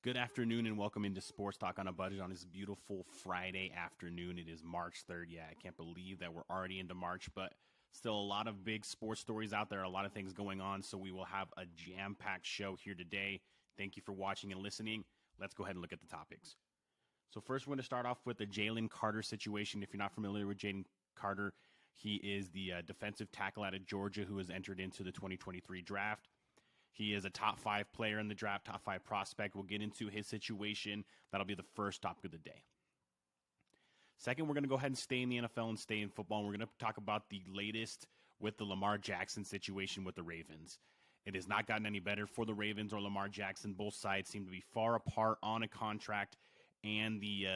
Good afternoon and welcome into Sports Talk on a Budget on this beautiful Friday afternoon. It is March 3rd. Yeah, I can't believe that we're already into March, but still a lot of big sports stories out there, a lot of things going on, so we will have a jam-packed show here today. Thank you for watching and listening. Let's go ahead and look at the topics. So first, we're going to start off with the Jalen Carter situation. If you're not familiar with Jalen Carter, he is the defensive tackle out of Georgia who has entered into the 2023 draft. He is a top 5 player in the draft, top 5 prospect. We'll get into his situation. That'll be the first topic of the day. Second, we're going to go ahead and stay in the NFL and stay in football. And we're going to talk about the latest with the Lamar Jackson situation with the Ravens. It has not gotten any better for the Ravens or Lamar Jackson. Both sides seem to be far apart on a contract, and the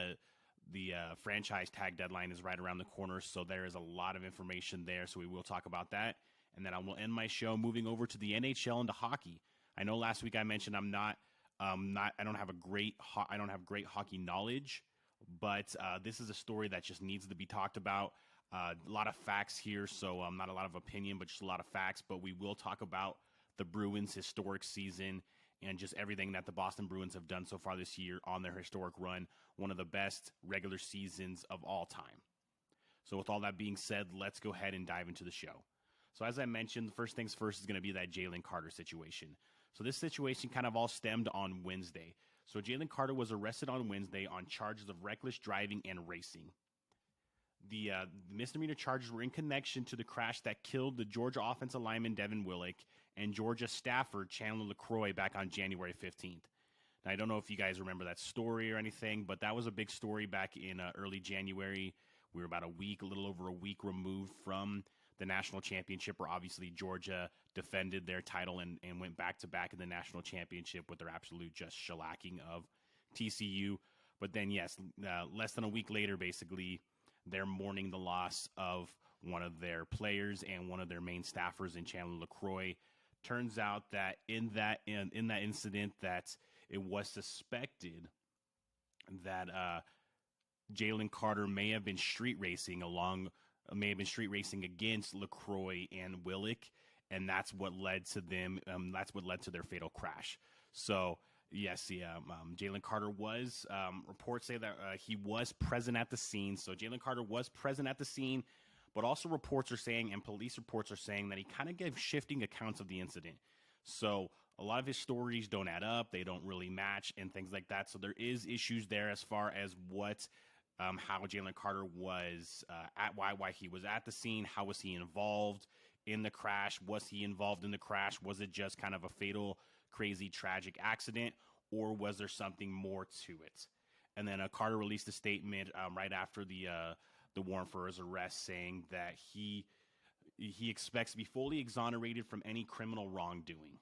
franchise tag deadline is right around the corner, so there is a lot of information there, so we will talk about that. And then I will end my show moving over to the NHL and to hockey. I know last week I mentioned I don't have great hockey knowledge, but this is a story that just needs to be talked about. A lot of facts here, so not a lot of opinion, but just a lot of facts. But we will talk about the Bruins' historic season and just everything that the Boston Bruins have done so far this year on their historic run, one of the best regular seasons of all time. So with all that being said, let's go ahead and dive into the show. So as I mentioned, the first things first is going to be that Jalen Carter situation. So this situation kind of all stemmed on Wednesday. So Jalen Carter was arrested on Wednesday on charges of reckless driving and racing. The misdemeanor charges were in connection to the crash that killed the Georgia offensive lineman Devin Willock and Georgia staffer Chandler LaCroix back on January 15th. Now, I don't know if you guys remember that story or anything, but that was a big story back in early January. We were about a little over a week removed from the national championship, where obviously Georgia defended their title and went back-to-back in the national championship with their absolute just shellacking of TCU. But then, yes, less than a week later, basically, they're mourning the loss of one of their players and one of their main staffers in Chandler LaCroix. Turns out that in that incident, that it was suspected that Jalen Carter may have been street racing against LaCroix and Willock, and that's what led to them. That's what led to their fatal crash. So yes, Jalen Carter was. Reports say that he was present at the scene. So Jalen Carter was present at the scene, but also reports are saying, and police reports are saying, that he kind of gave shifting accounts of the incident. So a lot of his stories don't add up. They don't really match and things like that. So there is issues there as far as what. How Jalen Carter was why he was at the scene. How was he involved in the crash? Was he involved in the crash? Was it just kind of a fatal, crazy, tragic accident, or was there something more to it? And then Carter released a statement right after the warrant for his arrest, saying that he expects to be fully exonerated from any criminal wrongdoing.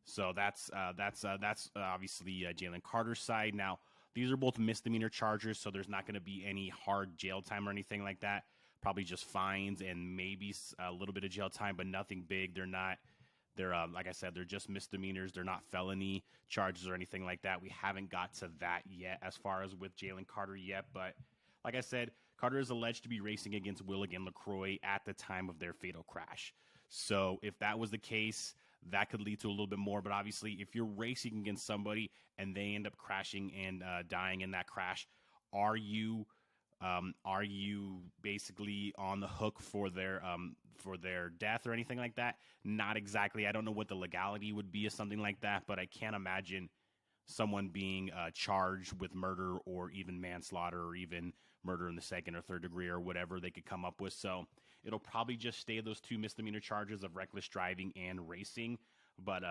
So that's obviously Jalen Carter's side. Now, these are both misdemeanor charges, so there's not going to be any hard jail time or anything like that. Probably just fines and maybe a little bit of jail time, but nothing big. They're like I said, they're just misdemeanors. They're not felony charges or anything like that. We haven't got to that yet as far as with Jalen Carter yet. But like I said, Carter is alleged to be racing against Willock and LaCroix at the time of their fatal crash. So if that was the case, that could lead to a little bit more. But obviously, if you're racing against somebody and they end up crashing and dying in that crash, are you basically on the hook for their death or anything like that? Not exactly. I don't know what the legality would be of something like that, but I can't imagine someone being charged with murder or even manslaughter or even murder in the second or third degree or whatever they could come up with. So it'll probably just stay those 2 misdemeanor charges of reckless driving and racing. But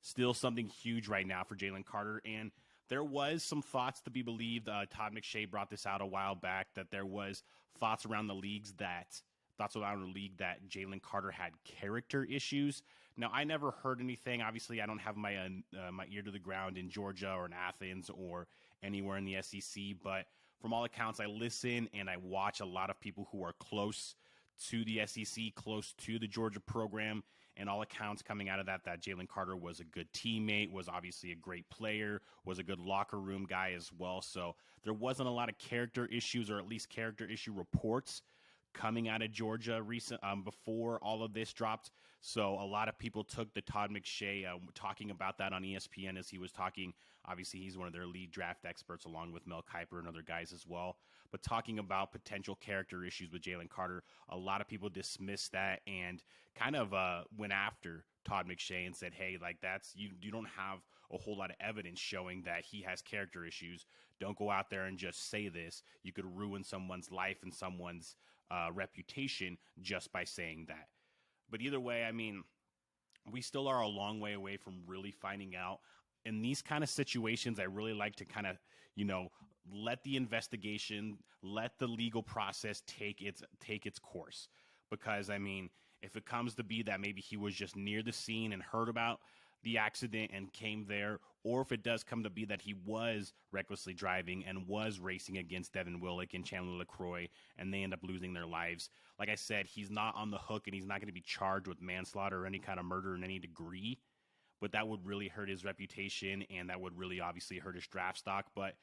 still something huge right now for Jalen Carter. And there was some thoughts to be believed. Todd McShay brought this out a while back, that there was thoughts around the league that Jalen Carter had character issues. Now, I never heard anything. Obviously, I don't have my ear to the ground in Georgia or in Athens or anywhere in the SEC. But from all accounts, I listen and I watch a lot of people who are close to the SEC, close to the Georgia program, and all accounts coming out of that Jalen Carter was a good teammate, was obviously a great player, was a good locker room guy as well. So there wasn't a lot of character issues, or at least character issue reports coming out of Georgia before all of this dropped. So a lot of people took the Todd McShay talking about that on ESPN as he was talking. Obviously, he's one of their lead draft experts along with Mel Kiper and other guys as well. But talking about potential character issues with Jalen Carter, a lot of people dismissed that and kind of went after Todd McShay and said, hey, like you don't have a whole lot of evidence showing that he has character issues. Don't go out there and just say this. You could ruin someone's life and someone's reputation just by saying that. But either way, I mean, we still are a long way away from really finding out. In these kind of situations, I really like to kind of, let the investigation, let the legal process take its course. Because, I mean, if it comes to be that maybe he was just near the scene and heard about the accident and came there, or if it does come to be that he was recklessly driving and was racing against Devin Willock and Chandler LaCroix, and they end up losing their lives. Like I said, he's not on the hook, and he's not going to be charged with manslaughter or any kind of murder in any degree, but that would really hurt his reputation, and that would really obviously hurt his draft stock. But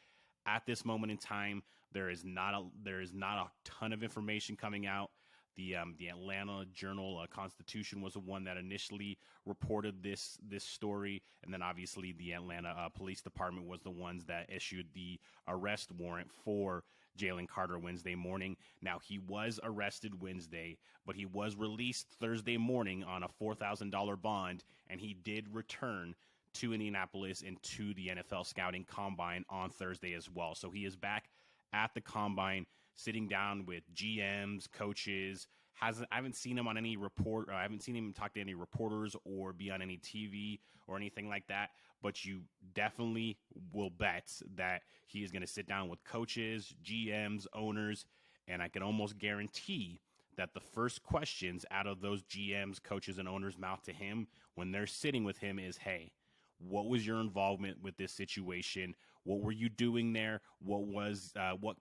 at this moment in time, there is not a ton of information coming out. The Atlanta Journal-Constitution was the one that initially reported this story, and then obviously the Atlanta Police Department was the ones that issued the arrest warrant for Jalen Carter Wednesday morning. Now, he was arrested Wednesday, but he was released Thursday morning on a $4,000 bond, and he did return to Indianapolis and to the NFL Scouting Combine on Thursday as well. So he is back at the Combine, sitting down with GMs, coaches. I haven't seen him on any I haven't seen him talk to any reporters or be on any TV or anything like that. But you definitely will bet that he is going to sit down with coaches, GMs, owners, and I can almost guarantee that the first questions out of those GMs, coaches, and owners' mouth to him when they're sitting with him is, hey, what was your involvement with this situation? What were you doing there? What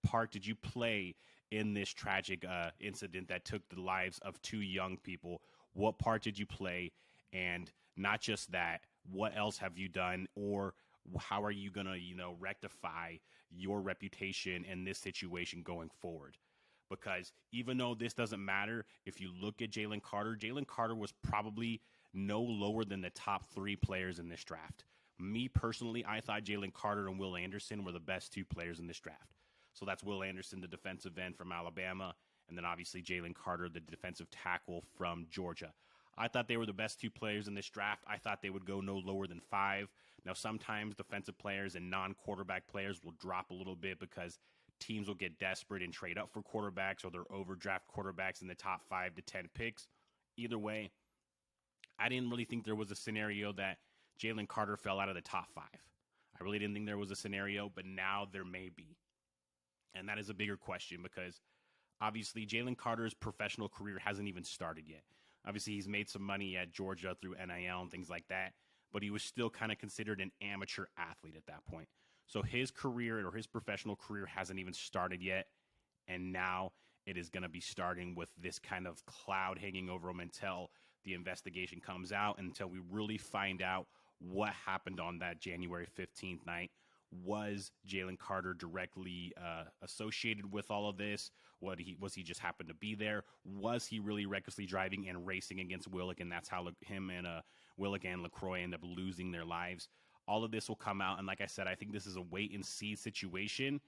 part did you play in this tragic incident that took the lives of two young people? What part did you play? And not just that, what else have you done? Or how are you going to, rectify your reputation in this situation going forward? Because even though this doesn't matter, if you look at Jalen Carter was probably no lower than the top 3 players in this draft. Me personally, I thought Jalen Carter and Will Anderson were the best 2 players in this draft. So that's Will Anderson, the defensive end from Alabama, and then obviously Jalen Carter, the defensive tackle from Georgia. I thought they were the best 2 players in this draft. I thought they would go no lower than 5. Now, sometimes defensive players and non-quarterback players will drop a little bit because teams will get desperate and trade up for quarterbacks, or they'll overdraft quarterbacks in the top 5 to 10 picks. Either way, I didn't really think there was a scenario that Jalen Carter fell out of the top 5. I really didn't think there was a scenario, but now there may be. And that is a bigger question because obviously Jalen Carter's professional career hasn't even started yet. Obviously, he's made some money at Georgia through NIL and things like that, but he was still kind of considered an amateur athlete at that point. So his career or his professional career hasn't even started yet, and now it is going to be starting with this kind of cloud hanging over him until the investigation comes out, until we really find out what happened on that January 15th night. Was Jalen Carter directly associated with all of this? Was he just happened to be there? Was he really recklessly driving and racing against Willock, and that's how him and Willock and LaCroix end up losing their lives? All of this will come out, and like I said, I think this is a wait-and-see situation,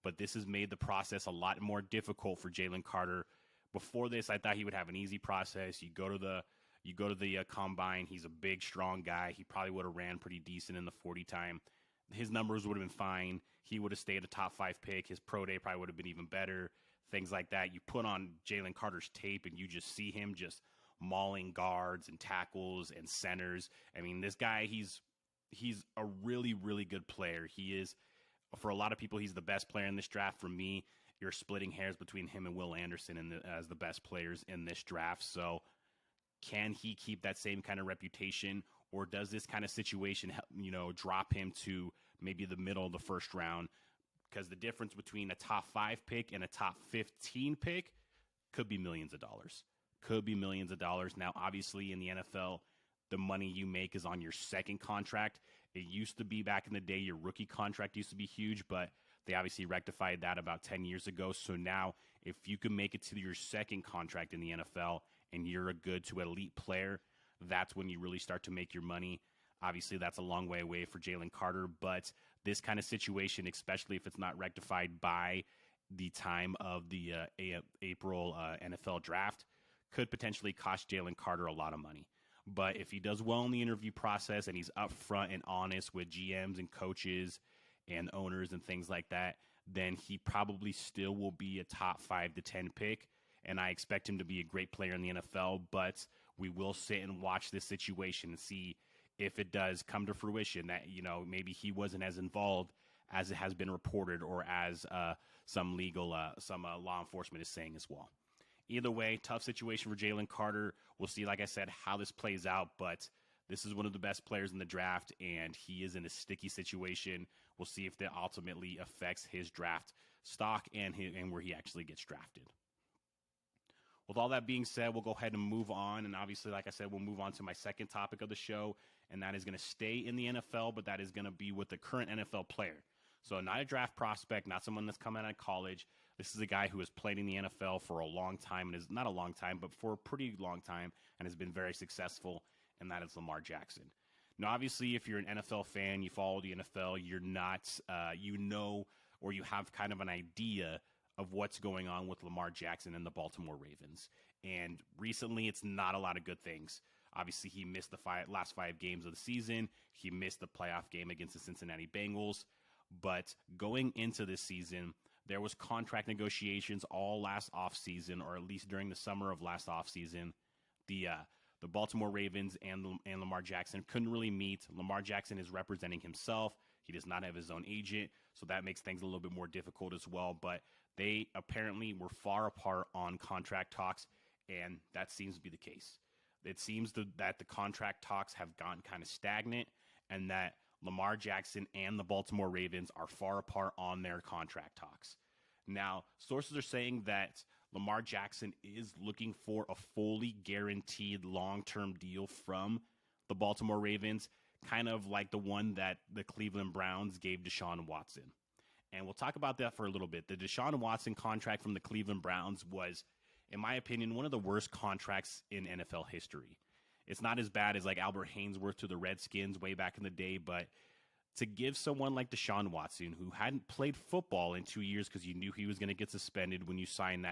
but this has made the process a lot more difficult for Jalen Carter. Before this, I thought he would have an easy process. You go to the combine. He's a big, strong guy. He probably would have ran pretty decent in the 40 time. His numbers would have been fine. He would have stayed a top 5 pick. His pro day probably would have been even better. Things like that. You put on Jalen Carter's tape and you just see him just mauling guards and tackles and centers. I mean, this guy, he's a really, really good player. He is, for a lot of people, he's the best player in this draft. For me, you're splitting hairs between him and Will Anderson as the best players in this draft. So can he keep that same kind of reputation? Or does this kind of situation, drop him to maybe the middle of the first round? Because the difference between a top 5 pick and a top 15 pick could be millions of dollars. Now, obviously, in the NFL, the money you make is on your second contract. It used to be back in the day, your rookie contract used to be huge, but they obviously rectified that about 10 years ago. So now If you can make it to your second contract in the NFL and you're a good to elite player, that's when you really start to make your money. Obviously, that's a long way away for Jalen Carter, but this kind of situation, especially if it's not rectified by the time of the April NFL draft, could potentially cost Jalen Carter a lot of money. But if he does well in the interview process and he's upfront and honest with GMs and coaches and owners and things like that, then he probably still will be a top 5 to 10 pick. And I expect him to be a great player in the NFL, but we will sit and watch this situation and see if it does come to fruition that, maybe he wasn't as involved as it has been reported or as some law enforcement is saying as well. Either way, tough situation for Jalen Carter. We'll see, like I said, how this plays out, but this is one of the best players in the draft, and he is in a sticky situation. We'll see if that ultimately affects his draft stock and where he actually gets drafted. With all that being said, we'll go ahead and move on, and obviously, like I said, we'll move on to my second topic of the show, and that is going to stay in the NFL, but that is going to be with the current NFL player. So not a draft prospect, not someone that's come out of college. This is a guy who has played in the NFL for a long time, and is not a long time, but for a pretty long time, and has been very successful, and that is Lamar Jackson. Now, obviously, if you're an NFL fan, you follow the NFL, you're not, or you have kind of an idea of what's going on with Lamar Jackson and the Baltimore Ravens. And recently, it's not a lot of good things. Obviously, he missed the last 5 games of the season. He missed the playoff game against the Cincinnati Bengals. But going into this season, there was contract negotiations all last offseason, or at least during the summer of last offseason. The Baltimore Ravens and Lamar Jackson couldn't really meet. Lamar Jackson is representing himself. He does not have his own agent, so that makes things a little bit more difficult as well. But they apparently were far apart on contract talks, and that seems to be the case. It seems that the contract talks have gone kind of stagnant, and that Lamar Jackson and the Baltimore Ravens are far apart on their contract talks. Now, sources are saying that Lamar Jackson is looking for a fully guaranteed long-term deal from the Baltimore Ravens, kind of like the one that the Cleveland Browns gave Deshaun Watson. And we'll talk about that for a little bit. The Deshaun Watson contract from the Cleveland Browns was, in my opinion, one of the worst contracts in NFL history. It's not as bad as like Albert Haynesworth to the Redskins way back in the day, but to give someone like Deshaun Watson, who hadn't played football in 2 years because you knew he was going to get suspended when you signed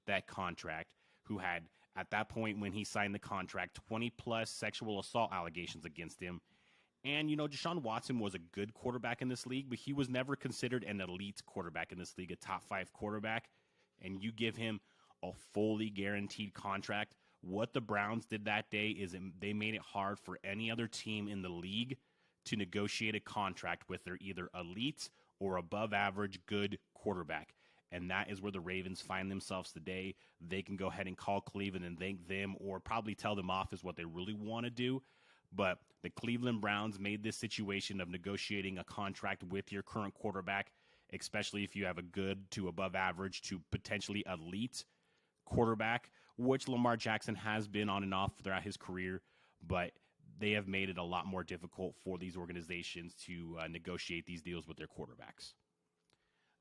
that contract, who had at that point when he signed the contract 20+ sexual assault allegations against him. And Deshaun Watson was a good quarterback in this league, but he was never considered an elite quarterback in this league, a top 5 quarterback. And you give him a fully guaranteed contract. What the Browns did that day is they made it hard for any other team in the league to negotiate a contract with their either elite or above average good quarterback. And that is where the Ravens find themselves today. They can go ahead and call Cleveland and thank them, or probably tell them off is what they really want to do. But the Cleveland Browns made this situation of negotiating a contract with your current quarterback, especially if you have a good to above average to potentially elite quarterback, which Lamar Jackson has been on and off throughout his career, but they have made it a lot more difficult for these organizations to negotiate these deals with their quarterbacks.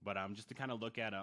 But just to kind of look at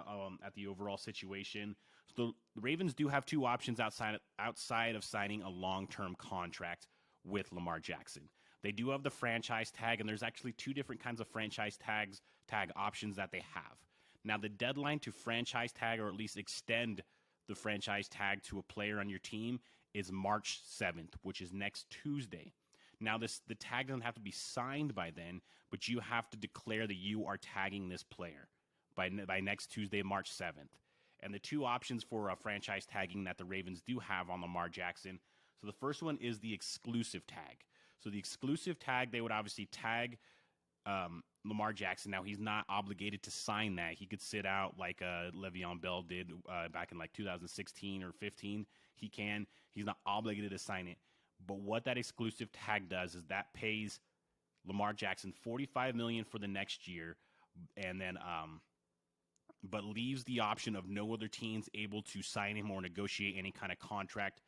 the overall situation, so the Ravens do have 2 options outside of signing a long-term contract with Lamar Jackson. They do have the franchise tag, and there's actually 2 different kinds of franchise tag options that they have. Now, the deadline to franchise tag, or at least extend the franchise tag to a player on your team, is March 7th, which is next Tuesday. Now, the tag doesn't have to be signed by then, but you have to declare that you are tagging this player by next Tuesday, March 7th. And the 2 options for franchise tagging that the Ravens do have on Lamar Jackson. So the first one is the exclusive tag. So the exclusive tag, they would obviously tag Lamar Jackson. Now, he's not obligated to sign that. He could sit out like Le'Veon Bell did back in like 2016 or 15. He can. He's not obligated to sign it. But what that exclusive tag does is that pays Lamar Jackson $45 million for the next year, and then but leaves the option of no other teams able to sign him or negotiate any kind of contract,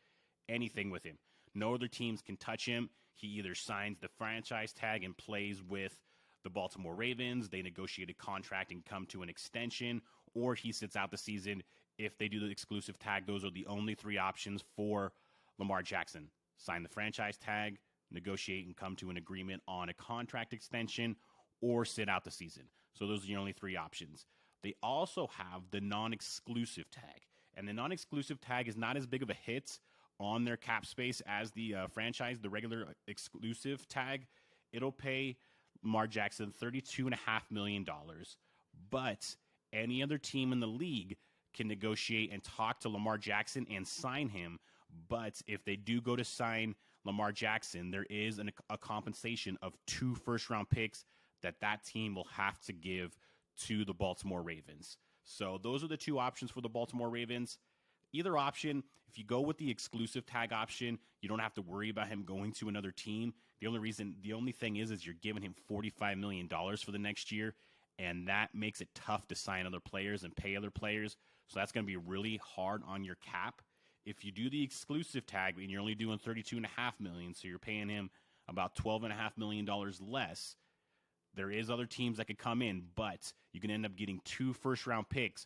anything with him. No other teams can touch him. He either signs the franchise tag and plays with the Baltimore Ravens, they negotiate a contract and come to an extension, or he sits out the season. If they do the exclusive tag, those are the only three options for Lamar Jackson. Sign the franchise tag, negotiate and come to an agreement on a contract extension, or sit out the season. So those are the only three options. They also have the non-exclusive tag. And the non-exclusive tag is not as big of a hit on their cap space as the franchise, the regular exclusive tag. It'll pay Lamar Jackson $32.5 million. But any other team in the league can negotiate and talk to Lamar Jackson and sign him. But if they do go to sign Lamar Jackson, there is a compensation of 2 first-round picks that team will have to give to the Baltimore Ravens. So those are the two options for the Baltimore Ravens. Either option, if you go with the exclusive tag option, you don't have to worry about him going to another team. The only thing is you're giving him $45 million for the next year, and that makes it tough to sign other players and pay other players. So that's going to be really hard on your cap. If you do the exclusive tag and you're only doing $32.5 million, so you're paying him about $12.5 million less, there is other teams that could come in, but you can end up getting 2 first-round picks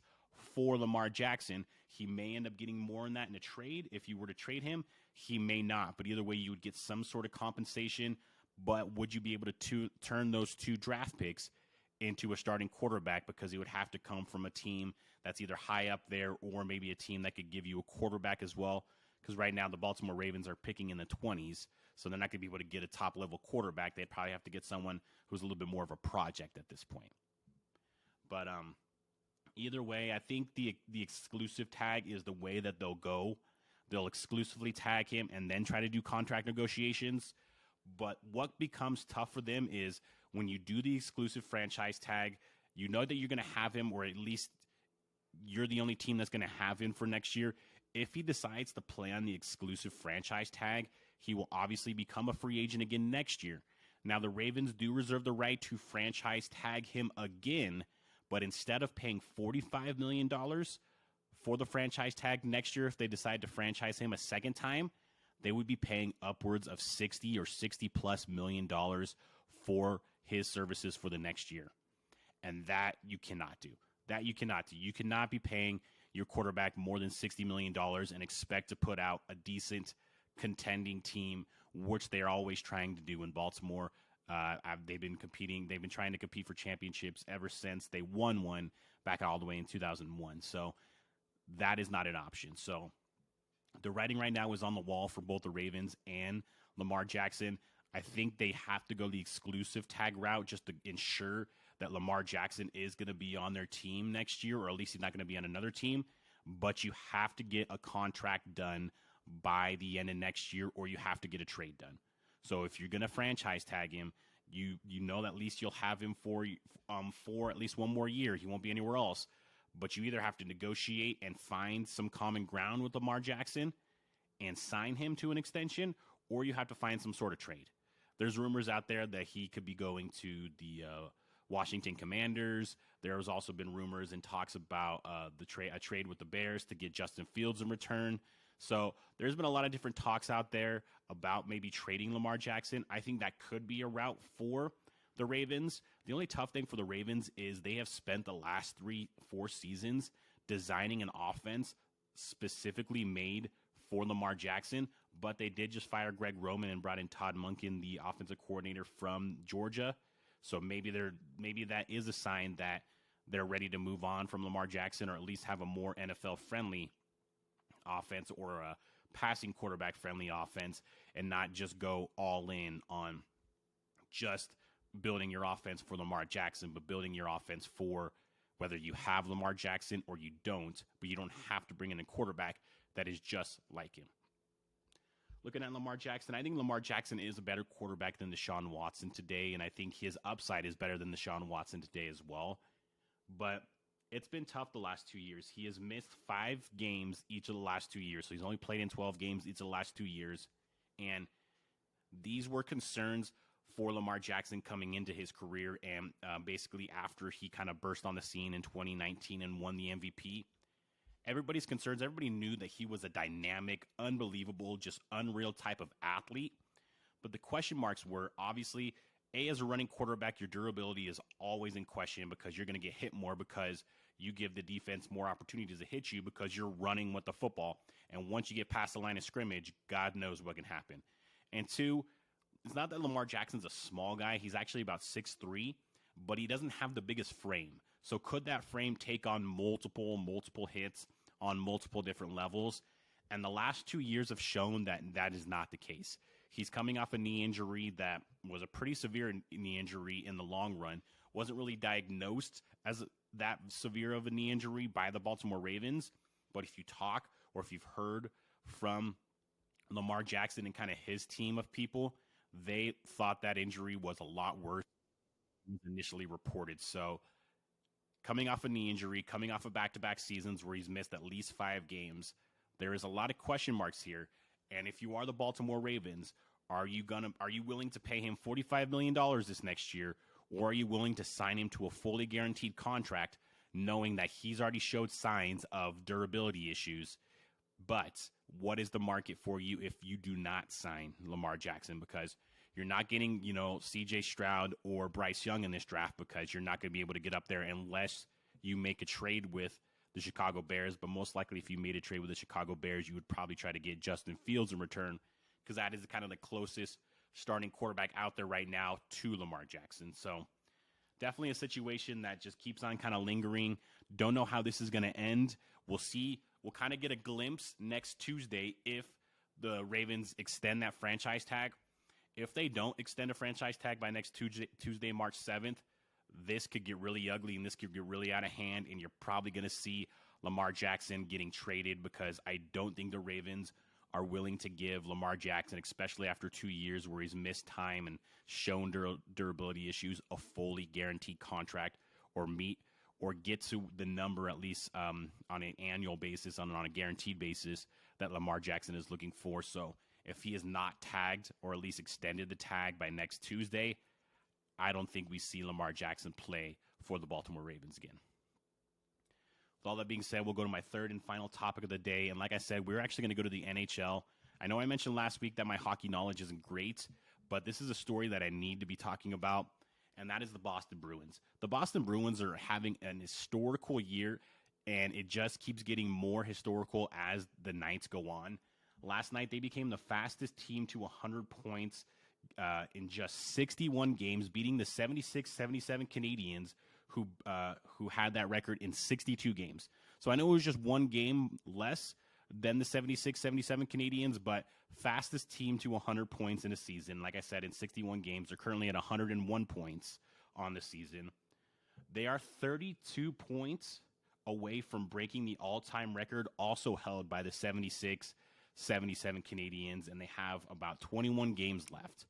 for Lamar Jackson. He may end up getting more than that in a trade. If you were to trade him, he may not. But either way, you would get some sort of compensation. But would you be able to turn those 2 draft picks into a starting quarterback? Because he would have to come from a team that's either high up there or maybe a team that could give you a quarterback as well. Because right now the Baltimore Ravens are picking in the 20s, so they're not going to be able to get a top-level quarterback. They'd probably have to get someone who's a little bit more of a project at this point. But either way, I think the exclusive tag is the way that they'll go. They'll exclusively tag him and then try to do contract negotiations. But what becomes tough for them is when you do the exclusive franchise tag, you know that you're going to have him, or at least you're the only team that's going to have him for next year. If he decides to play on the exclusive franchise tag, he will obviously become a free agent again next year. Now, the Ravens do reserve the right to franchise tag him again, but instead of paying $45 million for the franchise tag next year, if they decide to franchise him a second time, they would be paying upwards of $60 or $60+ million for his services for the next year. And that you cannot do. You cannot be paying your quarterback more than $60 million and expect to put out a decent contending team, which they're always trying to do in Baltimore. They've been trying to compete for championships ever since they won one back all the way in 2001. So that is not an option. So the writing right now is on the wall for both the Ravens and Lamar Jackson. I think they have to go the exclusive tag route just to ensure that Lamar Jackson is going to be on their team next year, or at least he's not going to be on another team. But you have to get a contract done by the end of next year, or you have to get a trade done. So if you're going to franchise tag him, you know that at least you'll have him for at least one more year. He won't be anywhere else. But you either have to negotiate and find some common ground with Lamar Jackson and sign him to an extension, or you have to find some sort of trade. There's rumors out there that he could be going to the Washington Commanders. There has also been rumors and talks about a trade with the Bears to get Justin Fields in return. So there's been a lot of different talks out there about maybe trading Lamar Jackson. I think that could be a route for the Ravens. The only tough thing for the Ravens is they have spent the last 3-4 seasons designing an offense specifically made for Lamar Jackson, but they did just fire Greg Roman and brought in Todd Monken, the offensive coordinator from Georgia. So maybe that is a sign that they're ready to move on from Lamar Jackson, or at least have a more NFL-friendly offense or a passing quarterback-friendly offense, and not just go all in on just building your offense for Lamar Jackson, but building your offense for whether you have Lamar Jackson or you don't, but you don't have to bring in a quarterback that is just like him. Looking at Lamar Jackson, I think Lamar Jackson is a better quarterback than Deshaun Watson today, and I think his upside is better than Deshaun Watson today as well. But it's been tough the last 2 years. He has missed 5 games each of the last 2 years, so he's only played in 12 games each of the last 2 years. And these were concerns for Lamar Jackson coming into his career, and basically after he kind of burst on the scene in 2019 and won the MVP. Everybody's concerns, everybody knew that he was a dynamic, unbelievable, just unreal type of athlete. But the question marks were, obviously, as a running quarterback, your durability is always in question because you're going to get hit more because you give the defense more opportunities to hit you because you're running with the football. And once you get past the line of scrimmage, God knows what can happen. And two, it's not that Lamar Jackson's a small guy. He's actually about 6'3", but he doesn't have the biggest frame. So could that frame take on multiple hits on multiple different levels? And the last 2 years have shown that that is not the case. He's coming off a knee injury that was a pretty severe knee injury in the long run. Wasn't really diagnosed as that severe of a knee injury by the Baltimore Ravens. But if you talk or if you've heard from Lamar Jackson and kind of his team of people, they thought that injury was a lot worse than initially reported. So coming off a knee injury, coming off of back-to-back seasons where he's missed at least 5 games, there is a lot of question marks here. And if you are the Baltimore Ravens, are you willing to pay him $45 million this next year, or are you willing to sign him to a fully guaranteed contract, knowing that he's already showed signs of durability issues? But what is the market for you if you do not sign Lamar Jackson? Because you're not getting, C.J. Stroud or Bryce Young in this draft, because you're not going to be able to get up there unless you make a trade with the Chicago Bears. But most likely, if you made a trade with the Chicago Bears, you would probably try to get Justin Fields in return, because that is kind of the closest starting quarterback out there right now to Lamar Jackson. So definitely a situation that just keeps on kind of lingering. Don't know how this is going to end. We'll see. We'll kind of get a glimpse next Tuesday if the Ravens extend that franchise tag. If they don't extend a franchise tag by next Tuesday, March 7th, this could get really ugly and this could get really out of hand, and you're probably going to see Lamar Jackson getting traded, because I don't think the Ravens are willing to give Lamar Jackson, especially after 2 years where he's missed time and shown durability issues, a fully guaranteed contract or get to the number, at least on an annual basis, on a guaranteed basis, that Lamar Jackson is looking for. So if he is not tagged, or at least extended the tag by next Tuesday, I don't think we see Lamar Jackson play for the Baltimore Ravens again. With all that being said, we'll go to my third and final topic of the day. And like I said, we're actually going to go to the NHL. I know I mentioned last week that my hockey knowledge isn't great, but this is a story that I need to be talking about, and that is the Boston Bruins. The Boston Bruins are having an historical year, and it just keeps getting more historical as the nights go on. Last night, they became the fastest team to 100 points in just 61 games, beating the 76-77 Canadiens, who had that record in 62 games. So I know it was just one game less than the 76-77 Canadiens, but fastest team to 100 points in a season. Like I said, in 61 games, they're currently at 101 points on the season. They are 32 points away from breaking the all-time record, also held by the 76-77 Canadiens, and they have about 21 games left.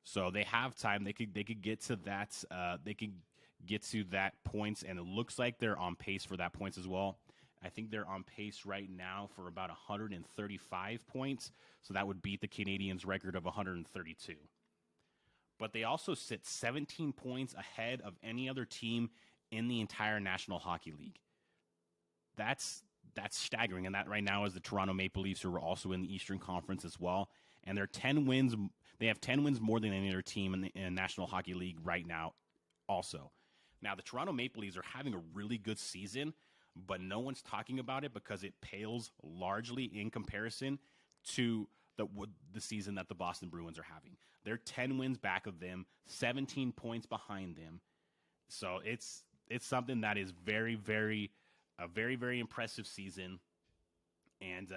So they have time. They could get to that. They could get to that points, and it looks like they're on pace for that points as well. I think they're on pace right now for about 135 points, so that would beat the Canadiens' record of 132. But they also sit 17 points ahead of any other team in the entire National Hockey League. That's staggering, and that right now is the Toronto Maple Leafs, who are also in the Eastern Conference as well, and they're 10 wins. They have 10 wins more than any other team in the National Hockey League right now also. Now, the Toronto Maple Leafs are having a really good season, but no one's talking about it because it pales largely in comparison to the season that the Boston Bruins are having. They're 10 wins back of them, 17 points behind them. So it's something that is very, very impressive season. And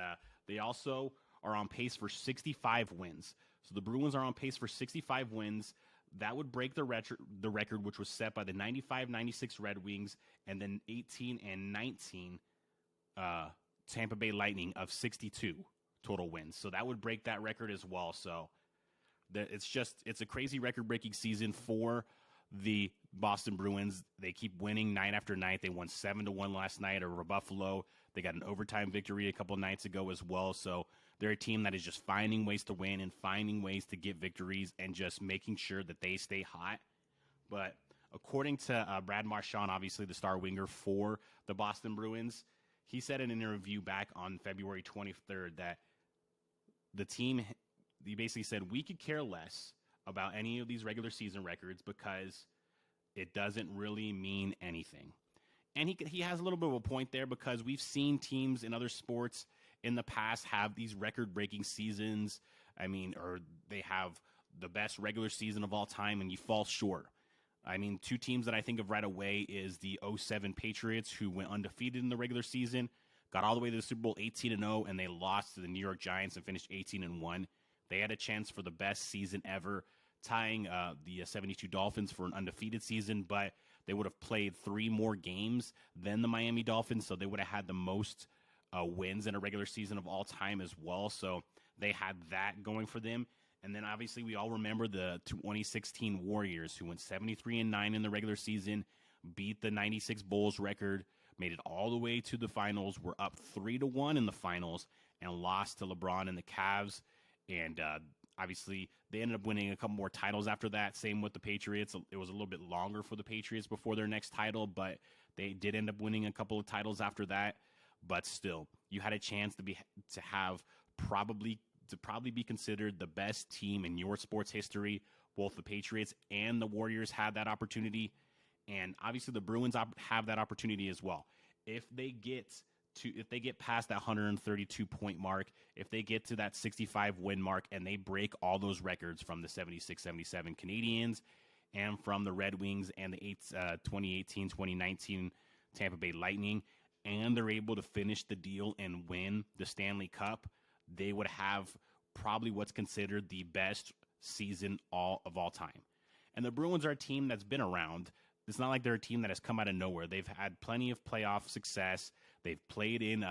they also are on pace for 65 wins. So the Bruins are on pace for 65 wins. That would break the record, which was set by the 95-96 Red Wings and then 18-19 Tampa Bay Lightning of 62 total wins. So that would break that record as well. So it's a crazy record-breaking season for the Boston Bruins. They keep winning night after night. They won 7-1 last night over Buffalo. They got an overtime victory a couple of nights ago as well. So they're a team that is just finding ways to win and finding ways to get victories and just making sure that they stay hot. But according to Brad Marchand, obviously the star winger for the Boston Bruins, he said in an interview back on February 23rd that the team, he basically said, we could care less about any of these regular season records because it doesn't really mean anything. And he has a little bit of a point there because we've seen teams in other sports in the past have these record-breaking seasons. I mean, or they have the best regular season of all time, and you fall short. I mean, two teams that I think of right away is the '07 Patriots, who went undefeated in the regular season, got all the way to the Super Bowl 18-0, and they lost to the New York Giants and finished 18-1. They had a chance for the best season ever, tying the 72 Dolphins for an undefeated season, but they would have played 3 more games than the Miami Dolphins, so they would have had the most wins in a regular season of all time as well. So they had that going for them. And then obviously we all remember the 2016 Warriors, who went 73-9 in the regular season, beat the 96 Bulls record, made it all the way to the finals, were up 3-1 in the finals, and lost to LeBron and the Cavs. And obviously they ended up winning a couple more titles after that. Same with the Patriots. It was a little bit longer for the Patriots before their next title, but they did end up winning a couple of titles after that. But still, you had a chance to have probably be considered the best team in your sports history. Both the Patriots and the Warriors had that opportunity, and obviously the Bruins have that opportunity as well. If they get past that 132 point mark, if they get to that 65 win mark, and they break all those records from the 76-77 Canadiens and from the Red Wings and the 2018-2019 Tampa Bay Lightning, and they're able to finish the deal and win the Stanley Cup, they would have probably what's considered the best season of all time. And the Bruins are a team that's been around. It's not like they're a team that has come out of nowhere. They've had plenty of playoff success. They've played in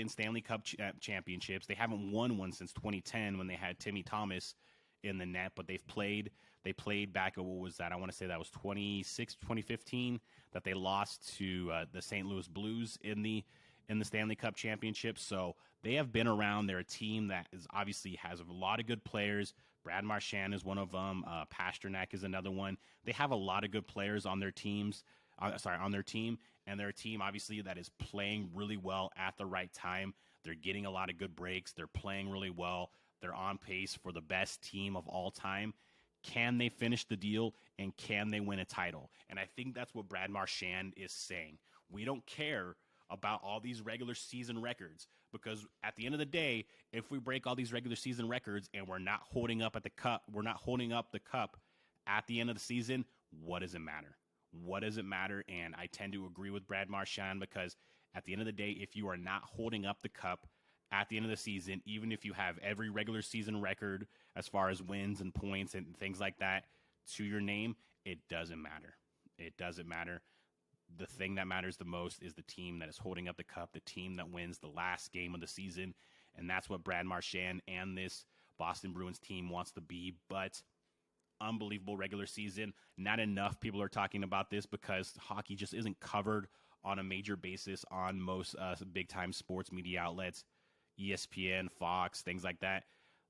Stanley Cup championships. They haven't won one since 2010 when they had Timmy Thomas in the net, but they played back at, what was that? I want to say that was 2015 that they lost to the St. Louis Blues in the Stanley Cup championship. So they have been around. They're a team that obviously has a lot of good players. Brad Marchand is one of them. Pasternak is another one. They have a lot of good players on their teams. On their team, and they're a team obviously that is playing really well at the right time. They're getting a lot of good breaks. They're playing really well. They're on pace for the best team of all time. Can they finish the deal, and can they win a title? And I think that's what Brad Marchand is saying. We don't care about all these regular season records, because at the end of the day, if we break all these regular season records and we're not holding up the cup at the end of the season, what does it matter? What does it matter? And I tend to agree with Brad Marchand, because at the end of the day, if you are not holding up the cup at the end of the season, even if you have every regular season record as far as wins and points and things like that to your name, it doesn't matter. It doesn't matter. The thing that matters the most is the team that is holding up the cup, the team that wins the last game of the season. And that's what Brad Marchand and this Boston Bruins team wants to be. But unbelievable regular season. Not enough people are talking about this, because hockey just isn't covered on a major basis on most big-time sports media outlets. ESPN, Fox, things like that.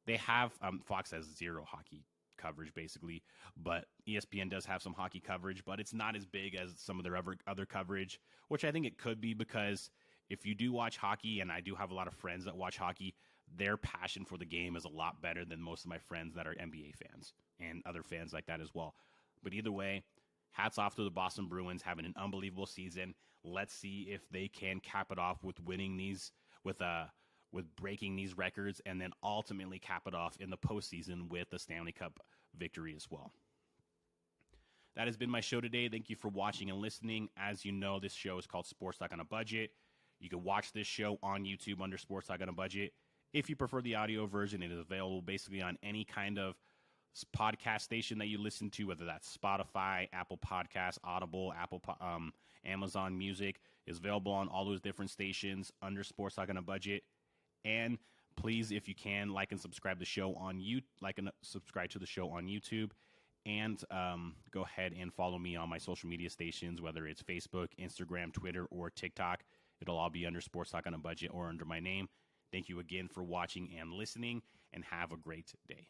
They have Fox has zero hockey coverage basically, but ESPN does have some hockey coverage, but it's not as big as some of their other coverage, which I think it could be, because if you do watch hockey, and I do have a lot of friends that watch hockey, their passion for the game is a lot better than most of my friends that are NBA fans and other fans like that as well. But either way, hats off to the Boston Bruins, having an unbelievable season. Let's see if they can cap it off with winning these, with breaking these records, and then ultimately cap it off in the postseason with the Stanley Cup victory as well. That has been my show today. Thank you for watching and listening. As you know, this show is called Sports Talk on a Budget. You can watch this show on YouTube under Sports Talk on a Budget. If you prefer the audio version, it is available basically on any kind of podcast station that you listen to, whether that's Spotify, Apple Podcasts, Audible, Amazon Music. Is available on all those different stations under Sports Talk on a Budget. And please, if you can, like and subscribe to the show on subscribe to the show on YouTube, and go ahead and follow me on my social media stations, whether it's Facebook, Instagram, Twitter, or TikTok. It'll all be under Sports Talk on a Budget or under my name. Thank you again for watching and listening, and have a great day.